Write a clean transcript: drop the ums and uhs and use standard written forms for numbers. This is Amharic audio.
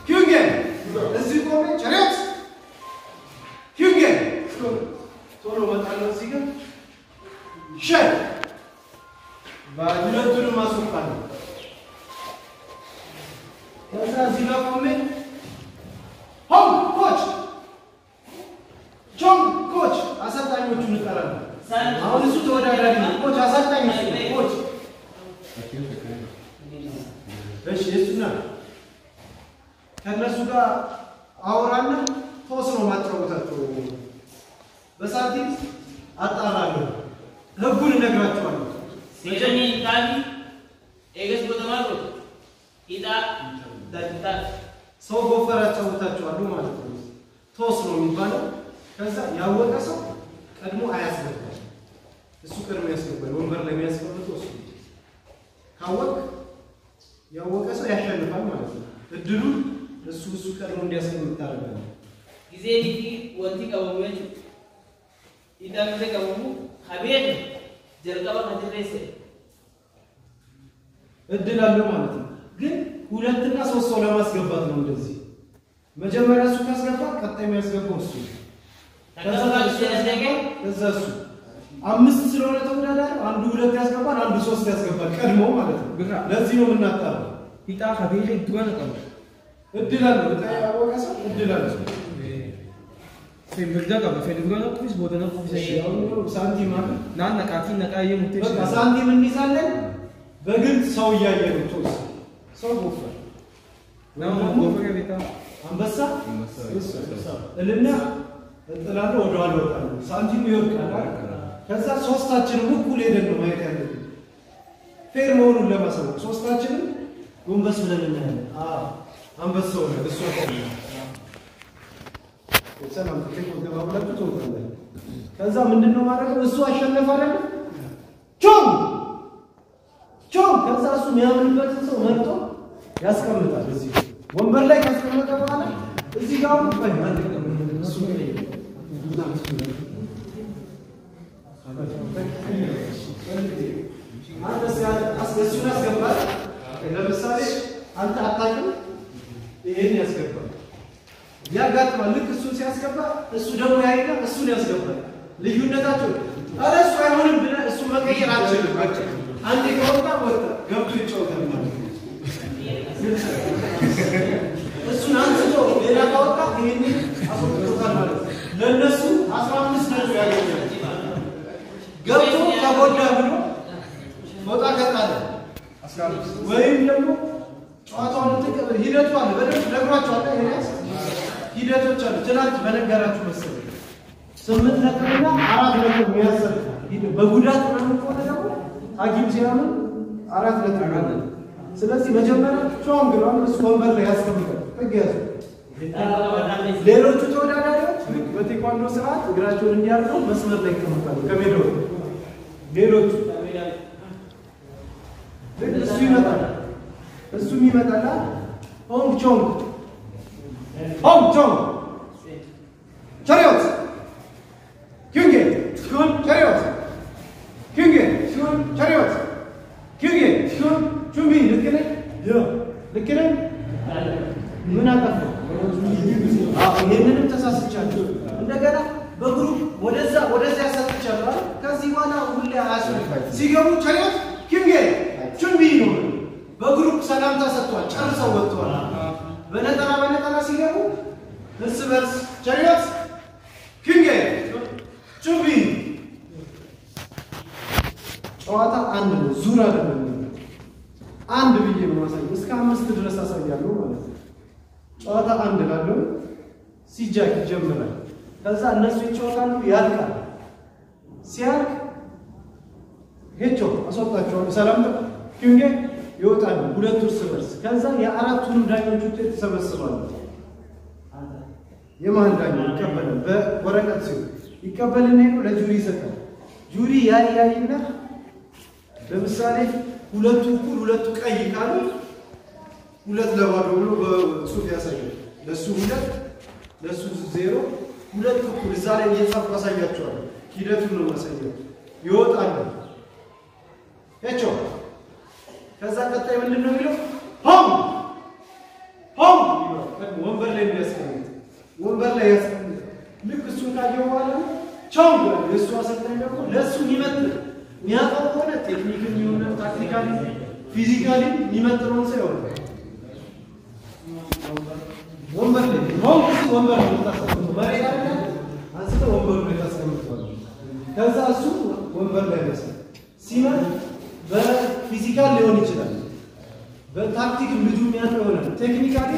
Kyungen! እዚህ ቆሜ ጨረስ Kyungen! ቶሎ መጣለው እዚህ ጋር ሸይ ባለቱን ማስወጣት ከዛ እዚህ ጋር ቆሜ ሆም ኮች ጆን ኮች አሰልጣኞቹን እንጠራለን አሁን እሱ ተወዳዳሪ ነው ኮች አሰልጣኝ ኮች እሺ እሱና ከነሱ ጋር አወራና ተወስኖ ማጫወታቸው በሳንቲም አጣራለሁ ህጉን እነግራቸዋለሁ ሲጀኒ ታዲ ኤገስ ቦተማሮ ኢዳ ዳታ ሰው ጎፈር አጫወታቸዋለሁ ማለት ነው ተወስኖ የሚባለው ከዛ ያወቀ ሰው ቀድሞ አያስገባም እሱ ቀድሞ ያስገባል ወንበር ላይ የሚያስቀምጠው እሱ ካወቅ ያወቀ ሰው ያሸንፋል ማለት ነው እድሉ እሱ ቀድሞ እንዲያስቀምጥ ታደርጋለህ ጊዜ ዲቲ ወንቲ ቀበመች ኢዳምዘ ቀበሙ ሀቤት ጀርቀባ ከተረሰ እድል አለው ማለት ነው ግን ሁለትና ሶስት ሰው ለማስገባት ነው እንደዚህ መጀመሪያ እሱ ካስገባ ቀጣይ የሚያስገባው እሱ ከዛ እሱ አምስት ስለሆነ ተወዳዳሪ አንዱ ሁለት ያስገባል አንዱ ሶስት ያስገባል ቀድሞ ማለት ነው ለዚህ ነው የምናጣራው ኢጣ ሀቤት ድጋና ቀበ እድል አለው ታያወቀ ሰው እድል አለው ፌምብርዳ ቀበ ፌልብሮና ቁስ ቦተና ቁስ ሳንቲም አለ ናና ቃፊ ነቃየ ሙቴሽ በቃ ሳንቲም እንይዛለን በግልጽ ሰው ያያየ ነው ቶስ ሰው ጎፈር ነው ጎፈር ቤታ አንበሳ እልና እንጥላለው ወደ ኋላ ወጣለው ሳንቲም ይወርቃል ከዛ ሶስታችንም እኩል ሄደን ነው ማየት ያለብን ፌር መሆኑን ለማሳወቅ ሶስታችንም ጎንበስ ብለን እናያለን አንበሳው ነው እሱ ነው ሰላም ተከታተሉ ተባብላችሁ ተወጣለ ከዛ ምንድነው ማድረግ እሱ አሸነፈ አይደል ቾም ከዛ እሱ የሚያምንበትን ሰው መርጦ ያስቀምጣል እዚህ ወንበር ላይ ካስቀመጠ በኋላ እዚህ ጋር ቆይ አንተ እሱ አስገሱን ያስገባል ለምሳሌ አንተ አታውቅም ይሄን ያስገባል ያጋጥማል ልክ እሱን ሲያስገባ እሱ ደግሞ ያይና እሱን ያስገባል ልዩነታቸው አረሱ አይሆንም ብለ እሱ መቀየር አልችልም አንዴ ከወጣ ወጣ ገብቶ ይጫወታል ማለት ነው እሱን አንስቶ ሌላ ካወጣ ይሄን አስወጥቶታል ማለት ነው ለነሱ 15 ነው ያገኛል ገብቶ ተጎዳ ብሎ ወጣ ከጣለ 15 ወይም ደግሞ ጨዋታውን ተቀበል ሂደቱ አለ በደንብ ነግራቸዋል ይሄስ ሂደቶች አሉ ትናንት በነገራችሁ መሰለኝ 8 ነጥብና 4 ነጥብ የሚያሰጥ በጉዳት ምናምን ከሆነ ደግሞ አጊም ሲያምን 4 ነጥብ አለ ስለዚህ መጀመሪያ ቾም ግላውን እሱ ወንበር ላይ ያስቀምጣል ተገያዙ ሌሎቹ ተወዳዳሪዎች በቴኳንዶ ስርዓት እግራቸውን እንዲያርጉ መስመር ላይ ይቀመጣሉ ከሜዳው ሌሎቹ እሱ ይመጣል ሆንግ ቾንግ chariot Kyunge Kyun chariot Kyunge Kyun chariot Kyunge Kyun Chumbi ልክነ ልክነ ምን አጠፋ ይሄንንም ተሳስቻለሁ እንደገና በግሩፕ ወደዛ ያሳጥቻለሁ ከዚህ በኋላ ሁሌ አያስፈልግም ሲገቡ chariot Kyunge Chumbi ነው በግሩፕ ሰላምታ ሰጥቷል ጨርሰው ወጥቷል በነጠላ ሲገቡ እርስ በርስ chariot Kyunge ቹቢ ጨዋታ አንድ ነው ዙር አይደለም አንድ ብዬ ነው ማሳየው እስከ 5 ድረስ አሳያለሁ ማለት ነው ጨዋታ አንድ ላለው ሲጃክ ይጀምራል ከዛ እነሱ ይጫወታሉ ያልቃል ሲያልቅ ሄቾ አስወጣቸው ሰላም Kyunge ይወጣሉ ሁለቱ እርስ በርስ ከዛ የአራቱን ዳኞች ውጤት ተሰበስባሉ የማን ዳኛ ይቀበላል በወረቀት ሲሆን ይቀበልና ነው ለጁሪ ይሰጣል ጁሪ ያይና ለምሳሌ ሁለቱ ቀይ ካሉ ሁለት ለባዶ ብሎ በሱፍ ያሳያል ለሱ ሁለት ለሱ ዜሮ ሁለት እኩል እዛ ላይ እየጻፈ ያሳያቸዋል ሂደቱን ነው ማሳየው ይወጣል ሄቾ ከዛ ቀጣይ ምንድነው የሚለው ሆም ወንበር ላይ የሚያስቀምጥ ወንበር ላይ ያስቀምጥ ልክ እሱን ካየው በኋላ ቻው የእሱ አሰልጣኝ ደግሞ ለእሱ የሚመጥን የሚያውቀው ከሆነ ቴክኒክም የሆነ ታክቲካሊ ፊዚካሊ የሚመጥነውን ሰው ይሆናል። ወንበር ላይ ወንበር ላይ ታስቀምጡ መሬት አይደል አንስተው ወንበር ላይ ታስቀምጡዋል። ከዛ እሱ ወንበር ላይ መስል ሲመር በፊዚካል ሊሆን ይችላል በታክቲክ ልጁ የሚያውቀው ይሆናል ቴክኒካሊ